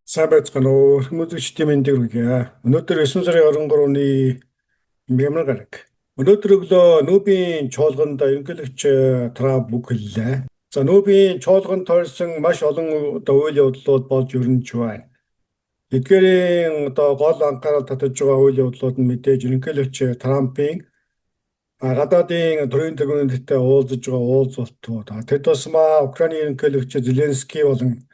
сайн байцгаана уу. Хүмүүжчдийн мэндийг хүргье. Өнөөдөр 9 сарын 23-ны Мянмар гараг. Өнөөдөр өглөө Нүүбийн чуулганд ерөнхийлөгч Трамп үг хэллээ. За Нүүбийн чуулганд тойрсон маш олон үйл явдлууд болж өрнөж байна. Эдгээрийн гол анхаарал татаж байгаа үйл явдлууд нь мэдээж ерөнхийлөгч Трампын гадаадын төрийн тэргүүнүүдтэй уулзаж байгаа уулзалтууд. Тэд тусмаа Украиний ерөнхийлөгч Зеленский болон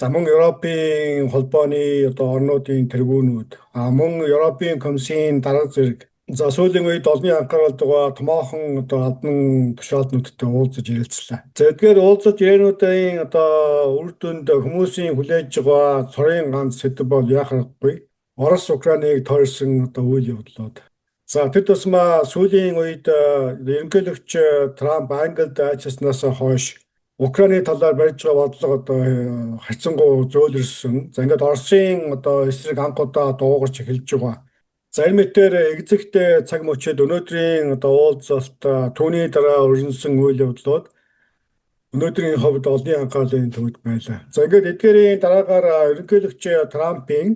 за мөн Европын холбооны орнуудын тэргүүнүүд мөн Европын комиссийн дарга зэрэг за сүүлийн үед олонний анхаарал байгаа томоохон албан тушаалтнуудтай уулзаж ярилцлаа. За эдгээр уулзаж ирээнүүдийн үр дүнд хүмүүсийн хүлээж байгаа цорын ганц сэдэв бол яахаггүй Орос Украиныг тойрсон үйл явдлууд. За тэр тусмаа сүүлийн үед ерөнхийлөгч Трамп Англид ачааснаас хойш Украины талаар барьж байгаа бодлого хайцангуй зөөлрсөн. За ингээд Оросын эсрэг анх удаа дуугарч эхэлж байгаа. За энэ мэтээр экзэгтэй цаг мөчид өнөөдрийн уулзалт түүний дараа өрнөсөн үйл явдлууд өнөөдрийн хувьд олонний анхаарлын төвд байлаа. За ингээд эдгээрийн дараагаар ерөнхийлөгч Трампын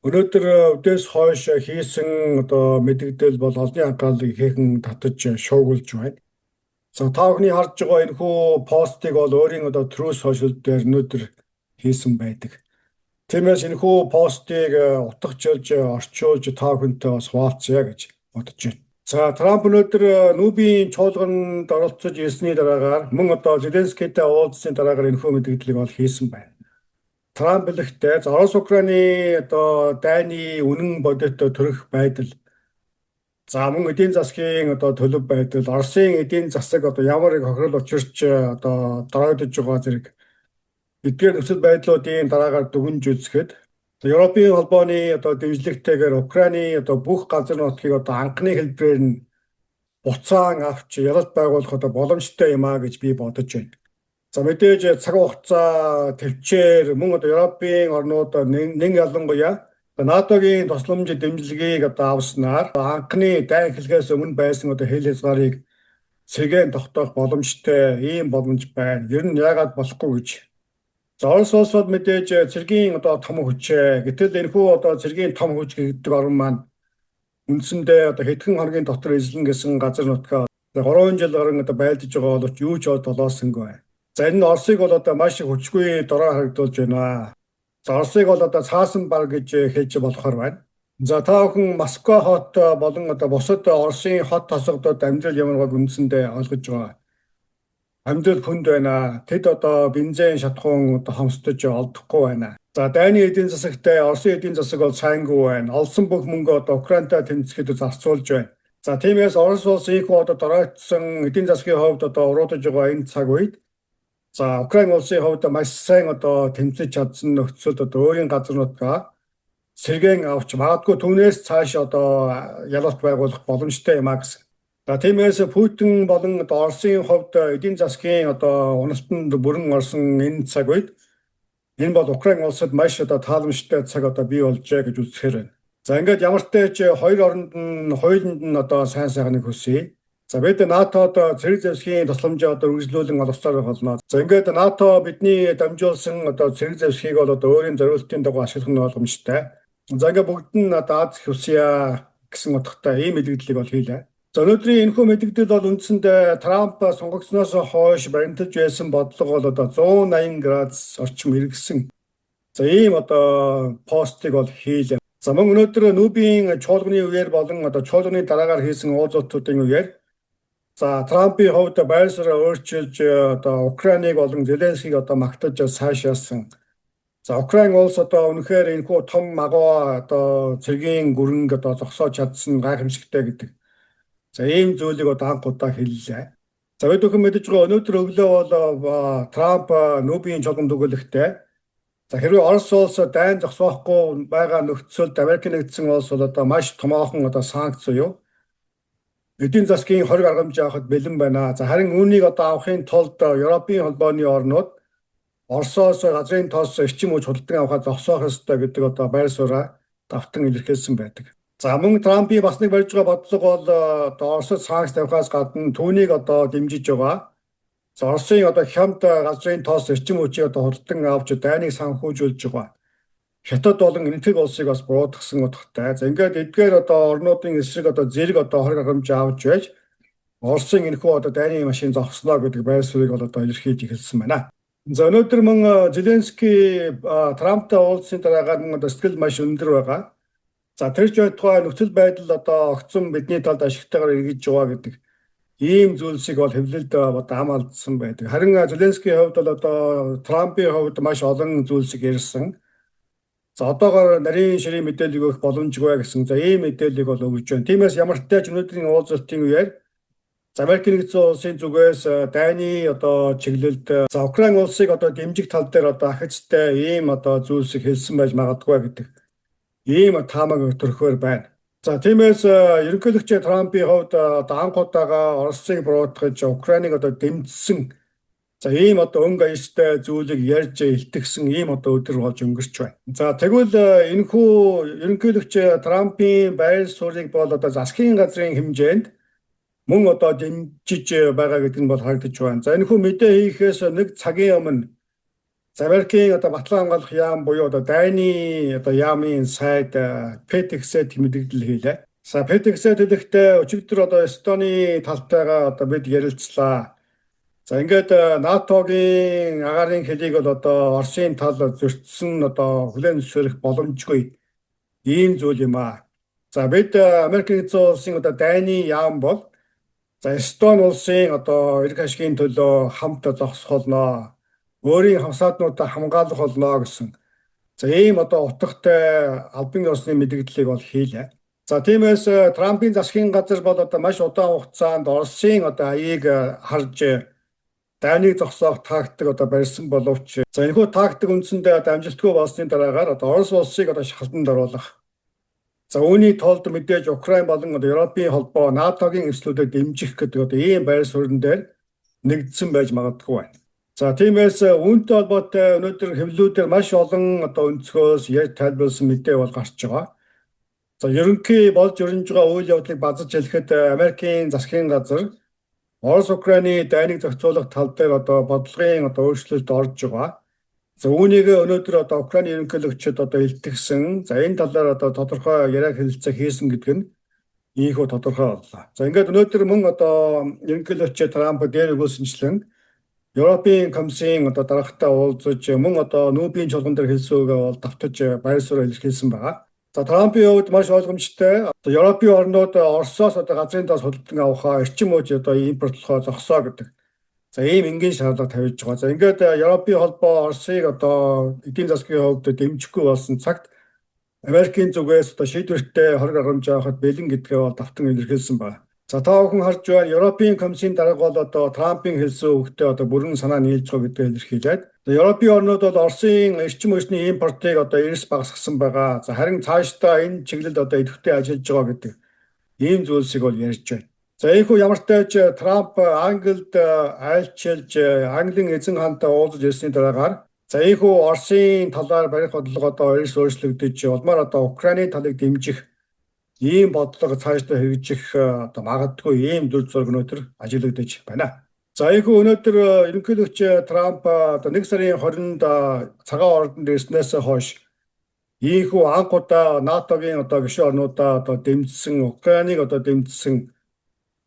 өнөөдөр өдөөс хойш хийсэн мэдэгдэл бол олонний анхаарлыг ихэхэн татаж шуугилж байна. За та бүхний харж байгаа энэхүү постыг бол өөрийн Truth Social дээр өнөөдөр хийсэн байдаг. Тиймээс энэхүү постыг утгачлж, орчуулж та бүхэнтэй бас хуваалцъя гэж бодож байна. За Трамп өнөөдөр Нүүбийн чуулганд оролцож ирсний дараагаар мөн Зеленскийтэй уулзсны дараагаар энэхүү мэдээллийг бол хийсэн байна. Трамп хэлэхдээ Орос Украины дайны үнэн бодит төрөх байдал за мөн эдийн засгийн төлөв байдал, Оросын эдийн засаг ямар их хохирол учирч дороодож байгаа зэрэг эдгээр нөхцөл байдлуудын дараагаар дүгнж үзэхэд Европын холбооны дэмжлэгтэйгээр Украины бүх газар нутгийг анхны хэлбэрээр нь буцаан авч ялалт байгуулах боломжтой юм а гэж би бодож байна. За мэдээж цаг хугацаа төвчээр мөн Европын орнууд нэг ялангуяа НАТО-гийн тусламж дэмжлэгийг авснаар анхны дайн эхлэхээс өмнө байсан хэл хязгаарыг сэргээн тогтоох боломжтой ийм боломж байна. Ер нь яагаад болохгүй гэж. За Орос улс бол мэдээж цэргийн том хүч. Гэтэл энэхүү цэргийн том хүч гэдэг орн маань үндсэндээ хэдхэн хоногийн дотор эзлэн гэсэн газар нутгаа 3 жил гарan байлдаж байгаа боловч юу ч толоосонгүй байна. За энэ нь Оросыг бол маш хүчгүй дорой харагдуулж байна. За Оросыг бол цаасан баг гэж хэлж болохоор байна. За та бүхэн Москва хот болон бусад Оросын хот тосгодод амьдрал ямар байгааг үндсэндээ ойлгож байгаа. Амьдрал хүнд байна. Тэд бензин шатхуун хомсдож олдохгүй байна. За дайны эдийн засагтай Оросын эдийн засаг бол сайнгүй байна. Олсон бүх мөнгө Украинтай тэнцэхэд зарцуулж байна. За тиймээс Орос улс их доройтсон эдийн засгийн хувьд уруудаж байгаа энэ цаг үед за Украин улсын хувьд маш сайн тэмцэж чадсан нөхцөлд өөрийн газар нутгаа сэргээн авч магадгүй түүнээс цааш ялалт байгуулах боломжтой юм а гэсэн. За тиймээс Путин болон Оросын хувьд эдийн засгийн уналтанд бүрэн орсон энэ цаг үед энэ бол Украин улсад маш тааламжтай цаг бий болжээ гэж үзэхээр байна. За ингээд ямар ч тач хоёр оронд нь хуулинд нь сайн сайхныг хүсье. За бид НАТО-д цэрэг зэвсгийн тусламжаа үргэлжлүүлэн олгосоор болно. За ингээд НАТО бидний дамжуулсан цэрэг зэвсгийг бол өөрийн зорилтын дагуу ашиглах нь боломжтой. За ингээд бүгд нь Аз хүсье гэсэн утгатай ийм мэдээллийг бол хийлээ. За өнөөдрийн энэхүү мэдээлэл бол үндсэндээ Трамп сонгогдсноос хойш баримталж байсан бодлого бол 180 градус орчим эргэсэн. За ийм постыг бол хийлээ. За мөн өнөөдөр Нүүбийн чуулганы үеэр болон чуулганы дараагаар хийсэн уулзалтуудын үеэр за Трампын хувьд байр суурь өөрчилж Украиныг болон Зеленскийг магтаж сайшаасан. За Украин улс үнэхээр энэхүү том агуу цэргийн гүрэнг зогсоож чадсан гайхамшигтай гэдэг. За ийм зүйлийг анх удаа хэллээ. За бид бүхэн мэдэж байгаа өнөөдөр өглөө бол Трамп Нүүбийн чуулганд өгүүлэхдээ за хэрвээ Орос улс дайн зогсоохгүй байгаа нөхцөлд Америк нэгдсэн улс бол маш томоохон санкц юу эдийн засгийн хориг аргамж авахд бэлэн байна. За харин үүнийг авахын тулд Европын холбооны орнууд Оросоос газрын тоос эрчим хүч худалдан авахад зогсоох ёстой гэдэг байр сууриа давтан илэрхийлсэн байдаг. За мөн Трампын бас нэг барьж байгаа бодлого бол Оросд санкц тавихаас гадна түүнийг дэмжиж байгаа. За Оросын хямд газрын тоос эрчим хүчийг худалдан авч дайныг санхүүжүүлж байгаа. Хятад болон энэтхэг улсыг бас буруутгасан утгатай. За ингээд эдгээр одоо орнуудын эсрэг одоо зэрэг одоо хориг хангамж авч байж Оросын энэхүү одоо дайны машин зогсноо гэдэг байр суурийг бол одоо илэрхийлж эхэлсэн байна. За өнөөдөр мөн Зеленский Трамптай уулзсны дараагаар мөн одоо сэтгэл маш өндөр байгаа. За тэр ч байтугай нөхцөл байдал одоо огцом бидний талд ашигтайгаар эргэж байгаа гэдэг ийм зүйлсийг бол хэвлэлд одоо ам алдсан байдаг. Харин Зеленскийн хувьд бол одоо Трампын хувьд маш олон зүйлсийг ярьсан. За одоогоор нарийн ширийн мэдээлэл өгөх боломжгүй гэсэн за ийм мэдээллийг бол өгж байна. Тиймээс ямар ч тач өнөөдрийн уулзалтын үеэр Америкийн нэгдсэн улсын зүгээс дайны одоо чиглэлд за Украин улсыг одоо дэмжих тал дээр одоо ахицтай ийм одоо зүйлсийг хэлсэн байж магадгүй гэдэг ийм таамаг төрөхөөр байна. За тиймээс ерөнхийлөгч Трампын хувьд одоо анх удаага Оросыг буруутгаж Украиныг одоо дэмжсэн за ийм одоо өнгө аястай зүйлийг ярьж илтгэсэн ийм одоо өдөр болж өнгөрч байна. За тэгвэл энэхүү ерөнхийлөгч Трампын байр суурийг бол одоо засгийн газрын хэмжээнд мөн одоо дэмжиж байгаа гэдэг нь бол харагдаж байна. За энэхүү мэдээ хийхээс нэг цагийн өмнө Америкийн одоо батлан хамгаалах яам буюу одоо дайны одоо яамын сайд Петексэд мэдээлэл хийлээ. За Петексэд хэлэхдээ өчигдөр одоо Эстоны талтайгаа одоо бид ярилцлаа. За ингээд НАТОгийн агаарын хэлийг бол одоо Оросын тал зөрчсөн одоо хүлээн зөвшөөрөх боломжгүй ийм зүйл юм аа. За бид Америкийн нэгдсэн улсын одоо дайны яам бол за Эстон улсын одоо эрх ашигын төлөө хамт зогсох болно. Өөрийн хамсаатнуудаа хамгаалах болно гэсэн. За ийм одоо утгатай албан ёсны мэдээллийг бол хийлээ. За тиймээс Трампын засгийн газар бол одоо маш удаан хугацаанд Оросын одоо аяыг харж дайныг зогсоох тактик одоо барьсан боловч за энэхүү тактик үндсэндээ амжилтгүй болсны дараагаар одоо Орос улсыг одоо шахалтанд оруулах. За үүний тулд мэдээж Украин болон одоо Европын холбоо НАТОгийн эслүүдэд дэмжих гэдэг одоо ийм байр суурин дээр нэгдсэн байж магадгүй байна. За тиймээс үүнтэй холбоотой өнөөдөр хэвлэлүүдээр маш олон одоо өнцгөөс ярьж тайлбарласан мэдээ бол гарч байгаа. За ерөнхий болж өрнөж байгаа үйл явдлыг базаж хэлэхэд Америкийн засгийн газар Орос Украины дайныг зохицуулах тал дээр одоо бодлогын одоо өөрчлөлт орж байгаа. За үүнийг өнөөдөр одоо Украины ерөнхийлөгчд одоо илтгэсэн. За энэ талаар одоо тодорхой яриа хэлэлцээ хийсэн гэдэг нь ийхүү тодорхой боллоо. За ингээд өнөөдөр мөн одоо ерөнхийлөгч Трамп дээр өгүүлсэнчлэн Европын комиссийн одоо дарагтай уулзаж мөн одоо нүүбийн чуулган дээр хэлсэн үгээ бол давтаж байр суурь илэрхийлсэн байгаа. За Трампын хувьд маш ойлгомжтой. Европын орнууд Оросоос одоо газрын тос худалдан авахаа эрчим үеж одоо импортлохоо зогсоо гэдэг. За ийм энгийн шаардлага тавьж байгаа. За ингээд Европын холбоо Оросыг одоо эдийн засгийн хувьд дэмжихгүй болсон цагт Америкийн зүгээс одоо шийдвэртэй хориг хангамж авахд бэлэн гэдгээ бол давтан илэрхийлсэн байна. За та бүхэн харж байна. Европын комиссийн дарга бол одоо Трампын хэлсэн үгтэй одоо бүрэн санаа нийлж байгаа гэдгээ илэрхийлээд Европын орнууд бол Оросын эрчим хүчний импортыг одоо эрс багасгасан байгаа. За харин цаашдаа энэ чиглэлд одоо идэвхтэй ажиллаж байгаа гэдэг ийм зүйлсийг бол ярьж байна. За ийхүү ямар ч тач Трамп Англид айлчилж Английн эзэн хаантай уулзаж ирсний дараагаар за ийхүү Оросын талаар барих бодлого одоо эрс өөрчлөгдөж улмаар одоо Украины талыг дэмжих ийм бодлого цаашдаа хэрэгжих одоо магадгүй ийм дүр зураг өнөөдөр ажиглагдаж байна. За ийхүү өнөөдөр ерөнхийлөгч Трамп одоо 1 сарын 20-нд цагаан ордонд ирснээс хойш ийхүү анх удаа НАТОгийн одоо гишүүн орнуудаа одоо дэмжсэн Украиныг одоо дэмжсэн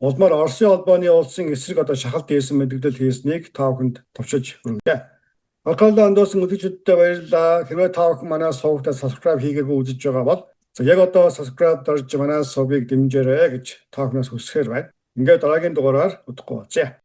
улмаар Оросын холбооны улсын эсрэг одоо шахалт хийсэн мэдээлэл хийснийг та бүхэнд товчиж хүргье. Околон андуусан үзэгчдтэй баярлалаа. Хэрвээ та бүхэн манай сувгтаа subscribe хийгээгүй үзэж байгаа бол за яг одоо subscribe дарж манай сувгийг дэмжээрэй гэж та бүхнээс хүсэхээр байна. Ингээд дараагийн дугаараар удахгүй бацъя.